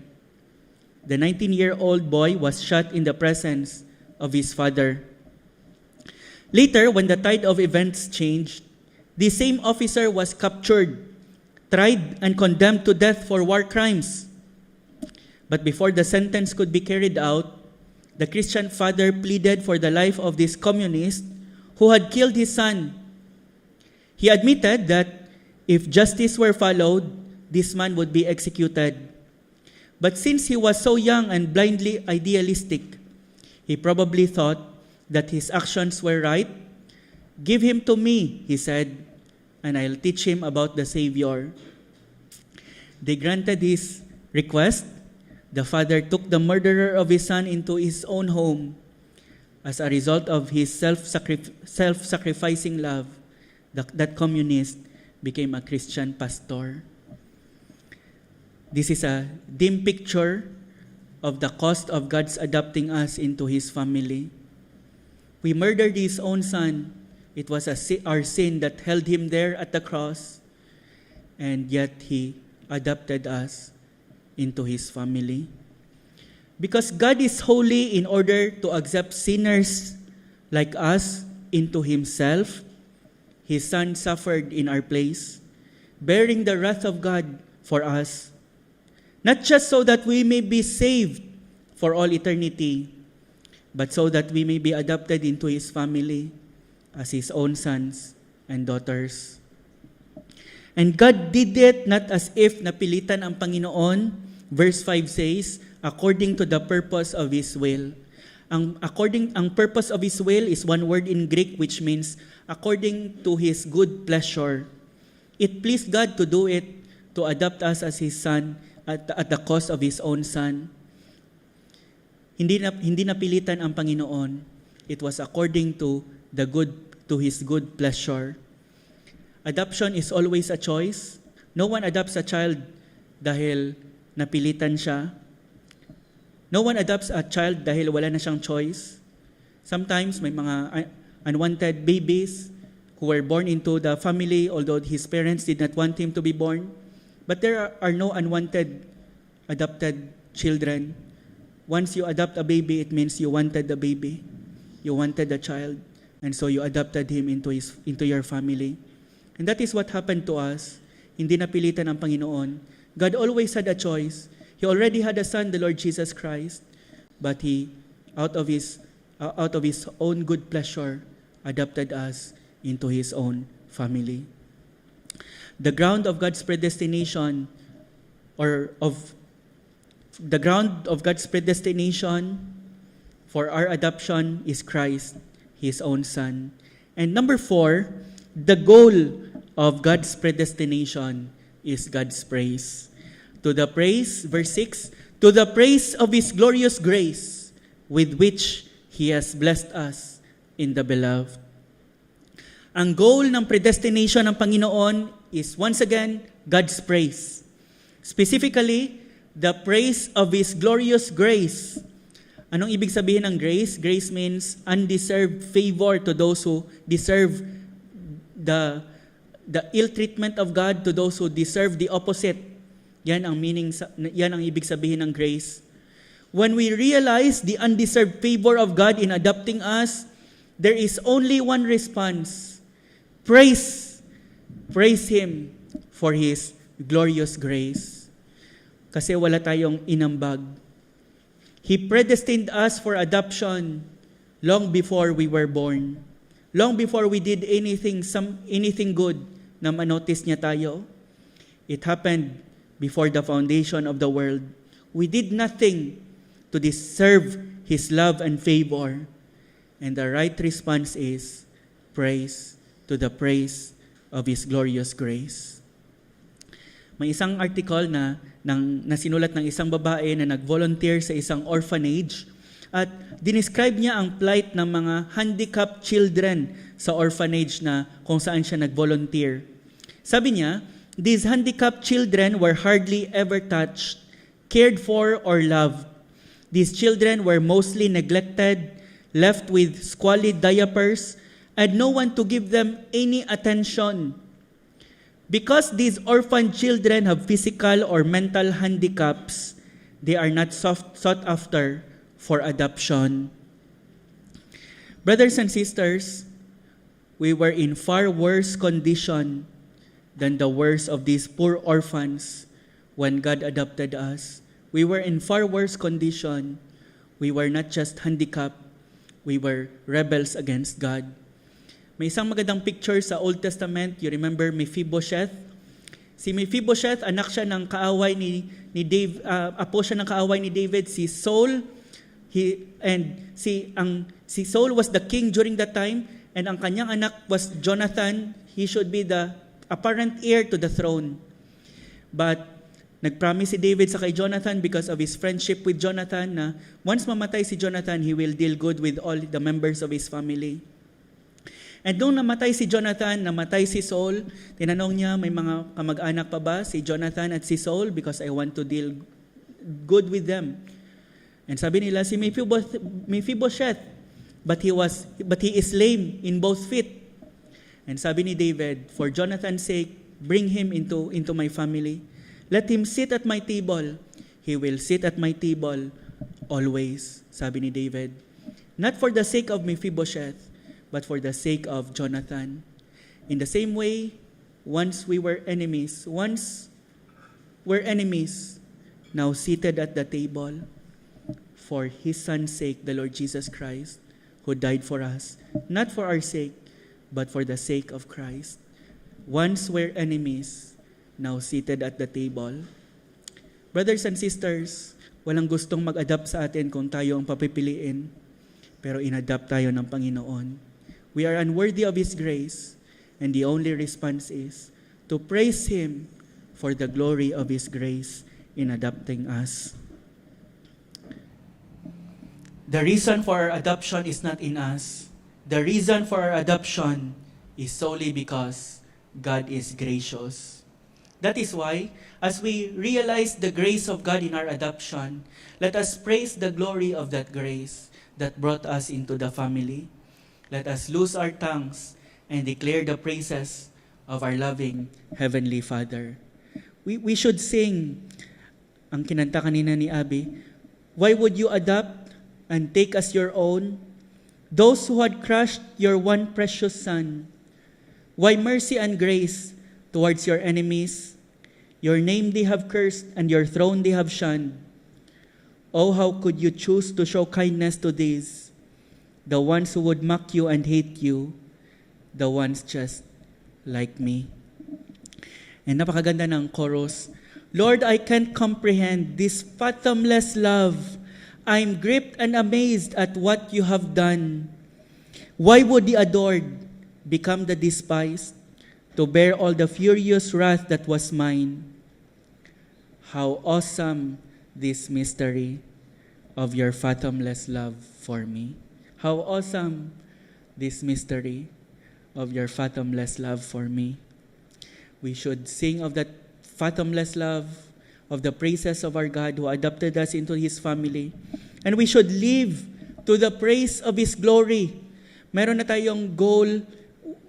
The 19-year-old boy was shot in the presence of his father. Later, when the tide of events changed, the same officer was captured, tried, and condemned to death for war crimes. But before the sentence could be carried out, the Christian father pleaded for the life of this communist who had killed his son. He admitted that if justice were followed, this man would be executed. But since he was so young and blindly idealistic, he probably thought that his actions were right. "Give him to me," he said, "and I'll teach him about the Savior." They granted his request. The father took the murderer of his son into his own home. As a result of his self-sacrificing love, that communist became a Christian pastor. This is a dim picture of the cost of God's adopting us into His family. We murdered His own Son. It was our sin that held Him there at the cross, and yet He adopted us into His family. Because God is holy, in order to accept sinners like us into Himself, His Son suffered in our place, bearing the wrath of God for us. Not just so that we may be saved for all eternity, but so that we may be adopted into His family as His own sons and daughters. And God did it not as if napilitan ang Panginoon. Verse 5 says, according to the purpose of His will. Ang purpose of His will is one word in Greek which means according to His good pleasure. It pleased God to do it, to adopt us as His Son at the cost of His own Son. Hindi napilitan ang Panginoon. It was according to His good pleasure. Adoption is always a choice. No one adopts a child dahil napilitan siya. No one adopts a child dahil wala na siyang choice. Sometimes may mga unwanted babies who were born into the family although his parents did not want him to be born. But there are no unwanted adopted children. Once you adopt a baby, it means you wanted the baby. You wanted the child. And so you adopted him into your family. And that is what happened to us. Hindi napilitan ang Panginoon. God always had a choice. He already had a Son, the Lord Jesus Christ. But He, out of His own good pleasure, adopted us into His own family. The ground of God's predestination, for our adoption is Christ, His own Son. And number 4, the goal of God's predestination is God's praise. To the praise, verse 6, to the praise of His glorious grace, with which He has blessed us in the beloved. Ang goal ng predestination ng Panginoon is once again God's praise. Specifically, the praise of His glorious grace. Anong ibig sabihin ng grace? Grace means undeserved favor to those who deserve the ill treatment of God, to those who deserve the opposite. Yan ang ibig sabihin ng grace. When we realize the undeserved favor of God in adopting us, there is only one response. Praise Him for His glorious grace. Kasi wala tayong inambag. He predestined us for adoption long before we were born. Long before we did anything good na manotice niya tayo. It happened before the foundation of the world. We did nothing to deserve His love and favor. And the right response is praise to the praise of His glorious grace. May isang article na sinulat ng isang babae na nag-volunteer sa isang orphanage at dinescribe niya ang plight ng mga handicapped children sa orphanage na kung saan siya nag-volunteer. Sabi niya, these handicapped children were hardly ever touched, cared for, or loved. These children were mostly neglected, left with squalid diapers, and no one to give them any attention. Because these orphan children have physical or mental handicaps, they are not sought after for adoption. Brothers and sisters, we were in far worse condition than the worst of these poor orphans when God adopted us. We were in far worse condition. We were not just handicapped, we were rebels against God. May isang magandang picture sa Old Testament. You remember Mephibosheth? Si Mephibosheth, anak siya ng kaaway ni David, apo siya ng kaaway ni David, si Saul. Si Saul was the king during that time, and ang kanyang anak was Jonathan. He should be the apparent heir to the throne. But nagpromise si David sa kay Jonathan because of his friendship with Jonathan na once mamatay si Jonathan, he will deal good with all the members of his family. And nung namatay si Jonathan, namatay si Saul, tinanong niya, may mga kamag-anak pa ba si Jonathan at si Saul because I want to deal good with them. And sabi nila, si Mephibosheth, but he is lame in both feet. And sabi ni David, for Jonathan's sake, bring him into my family. Let him sit at my table. He will sit at my table always, sabi ni David. Not for the sake of Mephibosheth, but for the sake of Jonathan. In the same way, once we're enemies, now seated at the table for His Son's sake, the Lord Jesus Christ, who died for us, not for our sake, but for the sake of Christ. Once we're enemies, now seated at the table. Brothers and sisters, walang gustong mag-adapt sa atin kung tayo ang papipiliin, pero in-adapt tayo ng Panginoon. We are unworthy of His grace, and the only response is to praise Him for the glory of His grace in adopting us. The reason for our adoption is not in us. The reason for our adoption is solely because God is gracious. That is why, as we realize the grace of God in our adoption, let us praise the glory of that grace that brought us into the family. Let us loose our tongues and declare the praises of our loving Heavenly Father. We should sing, ang kinanta kanina ni Abby, why would you adopt and take as your own those who had crushed your one precious Son? Why mercy and grace towards your enemies? Your name they have cursed and your throne they have shunned. Oh, how could you choose to show kindness to these? The ones who would mock you and hate you, the ones just like me. And napakaganda ng chorus. Lord, I can't comprehend this fathomless love. I'm gripped and amazed at what you have done. Why would the adored become the despised, to bear all the furious wrath that was mine? How awesome this mystery of your fathomless love for me. How awesome this mystery of your fathomless love for me. We should sing of that fathomless love, of the praises of our God who adopted us into His family. And we should live to the praise of His glory. Meron na tayong goal,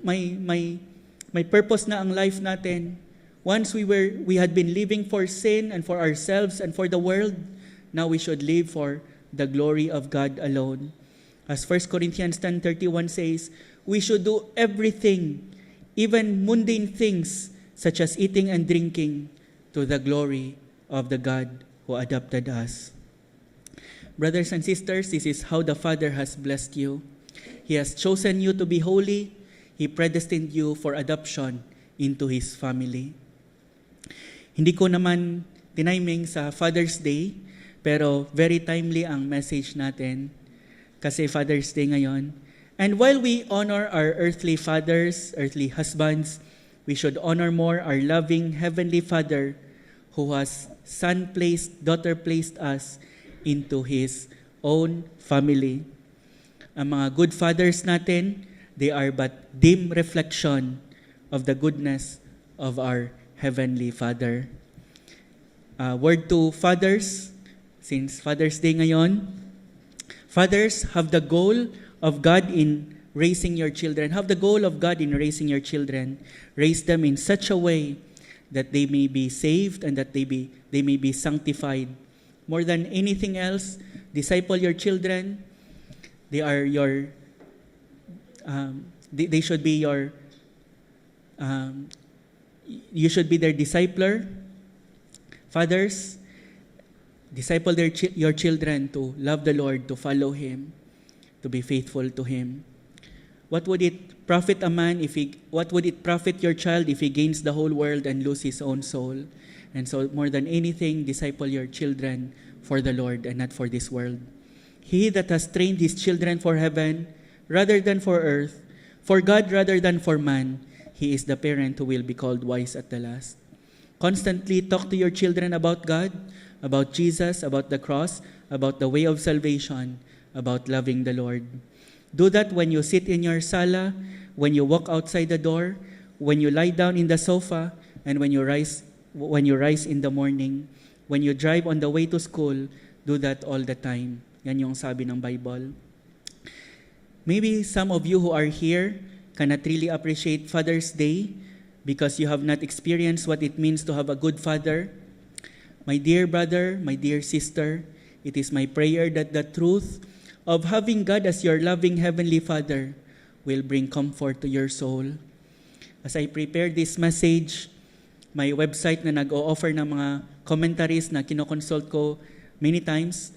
may purpose na ang life natin. Once we had been living for sin and for ourselves and for the world, now we should live for the glory of God alone. As 1 Corinthians 10:31 says, we should do everything, even mundane things, such as eating and drinking, to the glory of the God who adopted us. Brothers and sisters, this is how the Father has blessed you. He has chosen you to be holy. He predestined you for adoption into His family. Hindi ko naman tiniming sa Father's Day, pero very timely ang message natin kasi Father's Day ngayon. And while we honor our earthly fathers, earthly husbands, we should honor more our loving Heavenly Father who has daughter-placed us into His own family. Ang mga good fathers natin, they are but dim reflection of the goodness of our Heavenly Father. Word to fathers, since Father's Day ngayon, fathers have the goal of God in raising your children. Have the goal of God in raising your children. Raise them in such a way that they may be saved and that they may be sanctified. More than anything else, disciple your children. They are your, they should be your, you should be their discipler. Fathers, disciple your children to love the Lord, to follow Him, to be faithful to Him. What would it profit a man what would it profit your child if he gains the whole world and lose his own soul? And so more than anything, disciple your children for the Lord and not for this world. He that has trained his children for heaven rather than for earth, for God rather than for man, he is the parent who will be called wise at the last. Constantly talk to your children about God, about Jesus, about the cross, about the way of salvation, about loving the Lord. Do that when you sit in your sala, when you walk outside the door, when you lie down in the sofa, and when you rise in the morning, when you drive on the way to school. Do that all the time. Yan yung sabi ng Bible. Maybe some of you who are here cannot really appreciate Father's Day because you have not experienced what it means to have a good father. My dear brother, my dear sister, it is my prayer that the truth of having God as your loving Heavenly Father will bring comfort to your soul. As I prepare this message, my website na nag-o-offer ng mga commentaries na kinoconsult ko many times,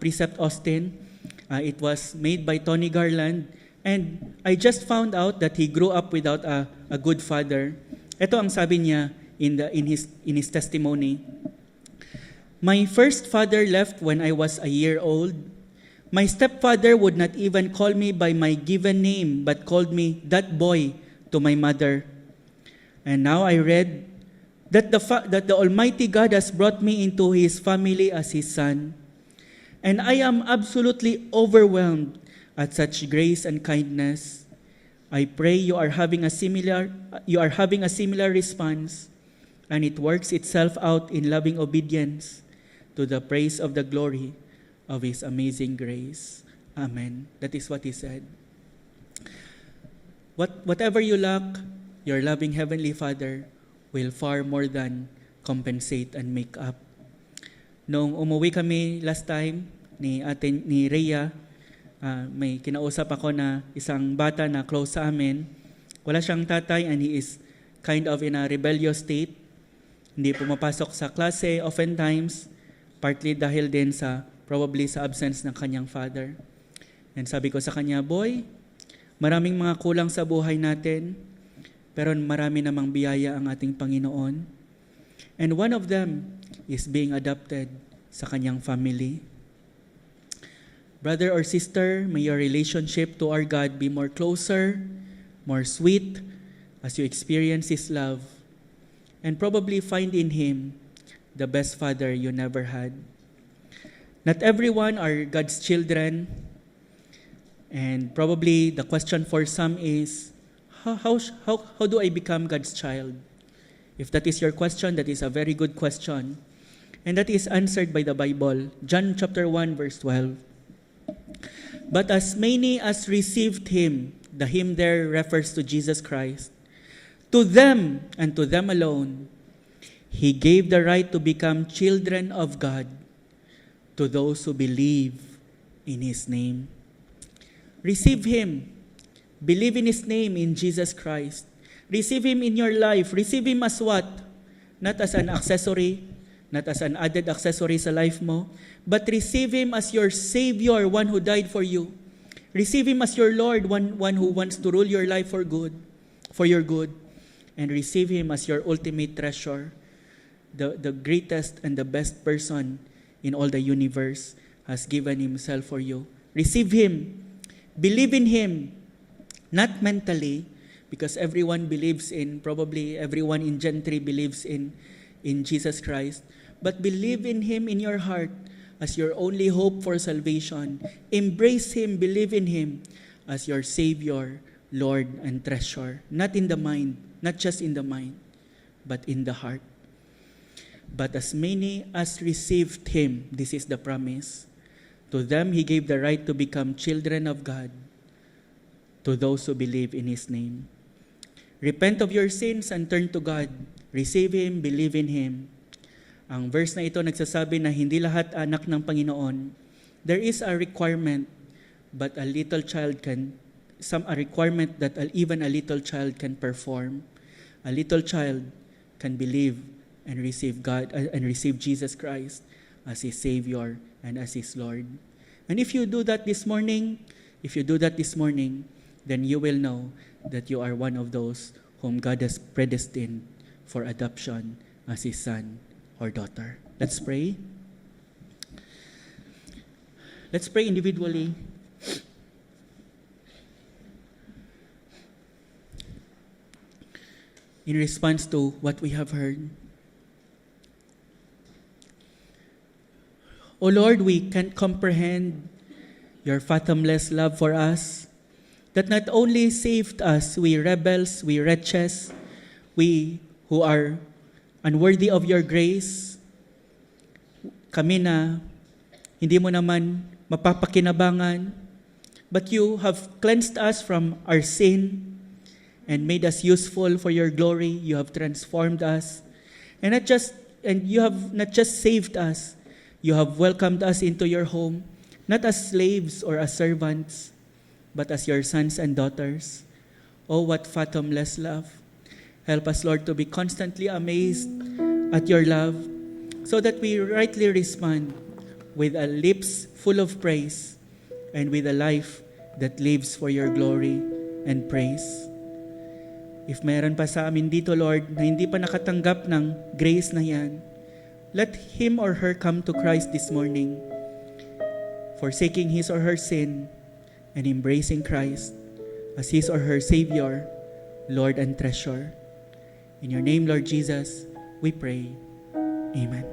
Precept Austin, it was made by Tony Garland, and I just found out that he grew up without a good father. Ito ang sabi niya in his testimony. My first father left when I was a year old. My stepfather would not even call me by my given name, but called me that boy to my mother. And now I read that the Almighty God has brought me into His family as His son. And I am absolutely overwhelmed at such grace and kindness. I pray you are having a similar response, and it works itself out in loving obedience to the praise of the glory of His amazing grace. Amen. That is what he said. Whatever you lack, your loving Heavenly Father will far more than compensate and make up. Nung umuwi kami last time ni Rhea, may kinausap ako na isang bata na close sa amin. Wala siyang tatay and he is kind of in a rebellious state. Hindi pumapasok sa klase oftentimes, partly dahil din probably sa absence ng kanyang father. And sabi ko sa kanya, boy, maraming mga kulang sa buhay natin, pero marami namang biyaya ang ating Panginoon. And one of them is being adopted sa kanyang family. Brother or sister, may your relationship to our God be more closer, more sweet, as you experience His love, and probably find in Him the best father you never had. Not everyone are God's children, and probably the question for some is, how do I become God's child? If that is your question, that is a very good question. And that is answered by the Bible. John chapter 1, verse 12. But as many as received Him, the Him there refers to Jesus Christ, to them and to them alone, He gave the right to become children of God, to those who believe in His name. Receive Him. Believe in His name, in Jesus Christ. Receive Him in your life. Receive Him as what? Not as an accessory, not as an added accessory sa life mo, but receive Him as your Savior, one who died for you. Receive Him as your Lord, one who wants to rule your life for your good. And receive Him as your ultimate treasure, the greatest and the best person in all the universe has given Himself for you. Receive Him. Believe in Him. Not mentally, because probably everyone in Gentry believes in Jesus Christ, but believe in Him in your heart as your only hope for salvation. Embrace Him, believe in Him as your Savior, Lord, and treasure. Not in the mind, not just in the mind, but in the heart. But as many as received Him, this is the promise, to them He gave the right to become children of God, to those who believe in His name. Repent of your sins and turn to God. Receive Him, believe in Him. Ang verse na ito nagsasabi na hindi lahat anak ng Panginoon. There is a requirement, but a requirement that even a little child can perform. A little child can believe and receive God and receive Jesus Christ as His Savior and as His Lord. And if you do that this morning, then you will know that you are one of those whom God has predestined for adoption as His son or daughter. Let's pray. Let's pray individually. In response to what we have heard. O Lord, we can't comprehend your fathomless love for us, that not only saved us, we rebels, we wretches, we who are unworthy of your grace, kami na hindi mo naman mapapakinabangan, but you have cleansed us from our sin and made us useful for your glory. You have transformed us, and you have not just saved us, you have welcomed us into your home, not as slaves or as servants, but as your sons and daughters. Oh, what fathomless love. Help us, Lord, to be constantly amazed at your love so that we rightly respond with a lips full of praise and with a life that lives for your glory and praise. If mayroon pa sa amin dito, Lord, na hindi pa nakatanggap ng grace na yan, let him or her come to Christ this morning, forsaking his or her sin and embracing Christ as his or her Savior, Lord and treasure. In your name, Lord Jesus, we pray. Amen.